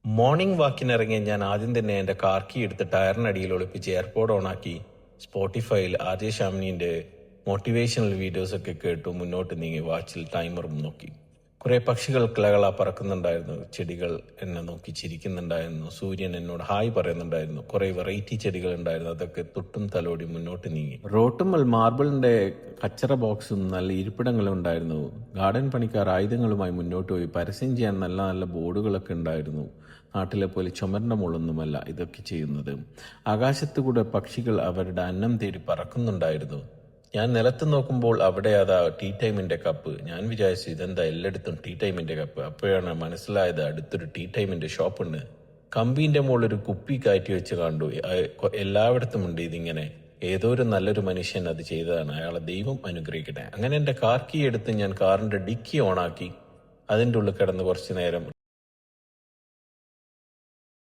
Morning വാക്കിനിറങ്ങിയ ഞാൻ ആദ്യം തന്നെ എൻ്റെ കാർ കീ എടുത്ത് ടയറിനടിയിൽ ഒളിപ്പിച്ച് എയർപോഡ് ഓണാക്കി സ്പോട്ടിഫൈയിൽ ആര്യ ഷാമിനിൻ്റെ മോട്ടിവേഷണൽ വീഡിയോസൊക്കെ കേട്ടു മുന്നോട്ട് നീങ്ങി വാച്ചിൽ ടൈമറും നോക്കി. കുറേ പക്ഷികൾ കിളകള പറക്കുന്നുണ്ടായിരുന്നു, ചെടികൾ എന്നെ നോക്കി ചിരിക്കുന്നുണ്ടായിരുന്നു, സൂര്യൻ എന്നോട് ഹായ് പറയുന്നുണ്ടായിരുന്നു, കുറേ വെറൈറ്റി ചെടികൾ ഉണ്ടായിരുന്നു. അതൊക്കെ തൊട്ടും തലോടി മുന്നോട്ട് നീങ്ങി. റോട്ടുമ്മൽ മാർബിളിൻ്റെ കച്ചറ ബോക്സും നല്ല ഇരിപ്പിടങ്ങളും ഉണ്ടായിരുന്നു. ഗാർഡൻ പണിക്കാർ ആയുധങ്ങളുമായി മുന്നോട്ട് പോയി. പരസ്യം ചെയ്യാൻ നല്ല നല്ല ബോർഡുകളൊക്കെ ഉണ്ടായിരുന്നു. നാട്ടിലെ പോലെ ചുമരിൻ്റെ മുകളൊന്നുമല്ല ഇതൊക്കെ ചെയ്യുന്നത്. ആകാശത്തുകൂടെ പക്ഷികൾ അവരുടെ അന്നം തേടി പറക്കുന്നുണ്ടായിരുന്നു. ഞാൻ നിലത്ത് നോക്കുമ്പോൾ അവിടെ അതാ ടീ ടൈമിൻ്റെ കപ്പ്. ഞാൻ വിചാരിച്ചു ഇതെന്താ എല്ലായിടത്തും ടീ ടൈമിൻ്റെ കപ്പ്. അപ്പോഴാണ് മനസ്സിലായത് അടുത്തൊരു ടീ ടൈമിൻ്റെ ഷോപ്പുണ്ട്. കമ്പീൻ്റെ മുകളിൽ ഒരു കുപ്പി കയറ്റി വെച്ച് കണ്ടു. എല്ലായിടത്തും ഉണ്ട് ഇതിങ്ങനെ. ഏതോ ഒരു നല്ലൊരു മനുഷ്യൻ അത് ചെയ്തതാണ്. അയാളെ ദൈവം അനുഗ്രഹിക്കട്ടെ. അങ്ങനെ എൻ്റെ കാർ കീ എടുത്ത് ഞാൻ കാറിൻ്റെ ഡിക്കി ഓണാക്കി അതിൻ്റെ ഉള്ളിൽ കിടന്ന് കുറച്ച് നേരം